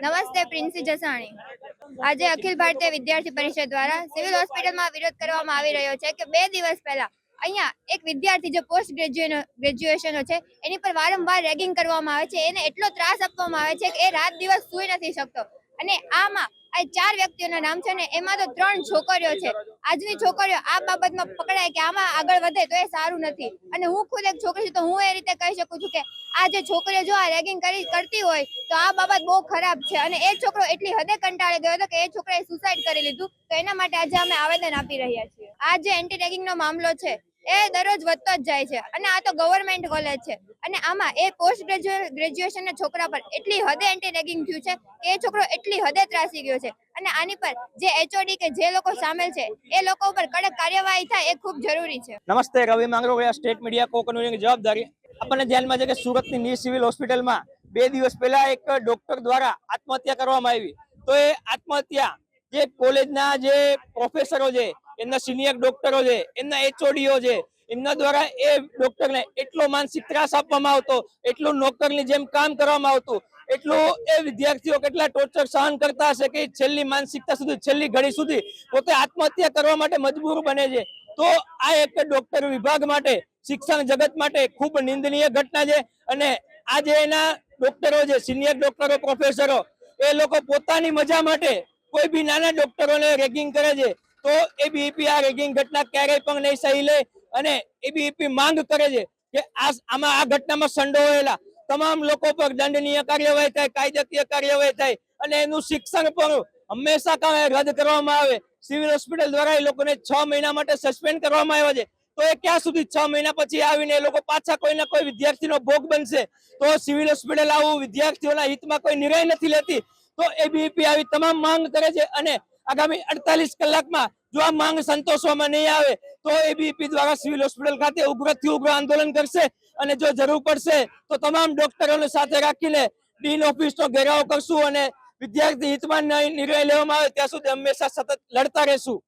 નમસ્તે, પ્રિન્સી જસાણી। આજે અખિલ ભારતીય વિદ્યાર્થી પરિષદ દ્વારા સિવિલ હોસ્પિટલમાં વિરોધ કરવામાં આવી રહ્યો છે કે 2 દિવસ પહેલા અહીંયા એક વિદ્યાર્થી જે પોસ્ટ ગ્રેજ્યુએશનો છે એની પર વારંવાર રેગિંગ કરવામાં આવે છે, એને એટલો ત્રાસ આપવામાં આવે છે કે એ રાત દિવસ સૂઈ નથી શકતો। અને આમાં આ 4 વ્યક્તિઓના નામ છે ને એમાં તો 3 છોકરીઓ છે। આજની છોકરીઓ આ બાબતમાં પકડાય કે આમાં આગળ વધે તો એ સારું નથી। અને હું ખુદ એક છોકરી છું તો હું એ રીતે કહી શકું છું કે આ જે છોકરીઓ જો આ રેગિંગ કરતી હોય તો આ બાબત બહુ ખરાબ છે। અને એ છોકરો એટલી હદે કંટાળી ગયો હતો કે એ છોકરાએ સુસાઇડ કરી લીધું। તો એના માટે આજે અમે આવેદન આપી રહ્યા છીએ। આ જે એન્ટી રેગિંગનો મામલો છે એ દરરોજ વધતો જ જાય છે અને આ તો ગવર્મેન્ટ કોલેજ છે અને આમાં એ પોસ્ટ ગ્રેજ્યુએશનના છોકરા પર એટલી હદે એન્ટી રેગિંગ થયું છે કે એ છોકરો એટલી હદે ત્રાસી ગયો છે। અને આની પર જે એચઓડી કે જે લોકો સામેલ છે એ લોકો ઉપર કડક કાર્યવાહી થાય એ ખૂબ જરૂરી છે। નમસ્તે, રવિ માંગરોળિયા, સ્ટેટ મીડિયા કો-કન્વીનિંગની જવાબદારી। આપણને ધ્યાનમાં છે કે સુરતની ની સિવિલ હોસ્પિટલમાં 2 દિવસ પહેલા એક ડોક્ટર દ્વારા આત્મહત્યા કરવામાં આવી। તો એ આત્મહત્યા જે કોલેજના જે પ્રોફેસરો છે, એમના સિનિયર ડોક્ટરો છે, એમના એચઓડીઓ છે, એમના દ્વારા એ ડોક્ટરને એટલો માનસિક ત્રાસ આપવામાં આવતો, એટલું નોકરની જેમ કામ કરવામાં આવતું, એટલું એ વિદ્યાર્થીઓ કેટલા ટોર્ચર સહન કરતા હશે કે છેલ્લી માનસિકતા સુધી, છેલ્લી ઘડી સુધી પોતે આત્મહત્યા કરવા માટે મજબૂર બને છે। તો આ એક ડોક્ટર વિભાગ માટે, શિક્ષણ જગત માટે ખૂબ નિંદનીય ઘટના છે। અને આજે એના ડોક્ટરો છે, સિનિયર ડોક્ટરો, પ્રોફેસરો, એ લોકો પોતાની મજા માટે કોઈ બી નાના ડોક્ટરોને રેગિંગ કરે છે। તો એબીવીપી આ રેગિંગ ઘટના ક્યારેય પણ નહીં સહી લે અને એબીવીપી માંગ કરે છે કે આમાં આ ઘટનામાં સંડોવાયેલા તમામ લોકો પર દંડનીય કાર્યવાહી થાય, કાયદાકીય કાર્યવાહી થાય અને એનું શિક્ષણ પણ હંમેશા રદ કરવામાં આવે। સિવિલ હોસ્પિટલ દ્વારા એ લોકોને 6 મહિના માટે સસ્પેન્ડ કરવામાં આવ્યા છે। તો એ ક્યાં સુધી 6 મહિના પછી આવીને એ લોકો પાછા કોઈના કોઈ વિદ્યાર્થીનો ભોગ બનશે? તો સિવિલ હોસ્પિટલ આવું વિદ્યાર્થીઓના હિતમાં કોઈ નિર્ણય નથી લેતી। તો એબીવીપી આવી તમામ માંગ કરે છે અને આગામી 48 કલાકમાં જો આ માંગ સંતોષવામાં નહીં આવે તો એબીવીપી દ્વારા સિવિલ હોસ્પિટલ ખાતે ઉગ્રથી ઉગ્ર આંદોલન કરશે અને જો જરૂર પડશે તો તમામ ડોક્ટરોને સાથે રાખીને ડીન ઓફિસનો ઘેરાવ કરશું અને વિદ્યાર્થી હિતમાં નિર્ણય લેવામાં આવે ત્યાં સુધી હંમેશા સતત લડતા રહેશું।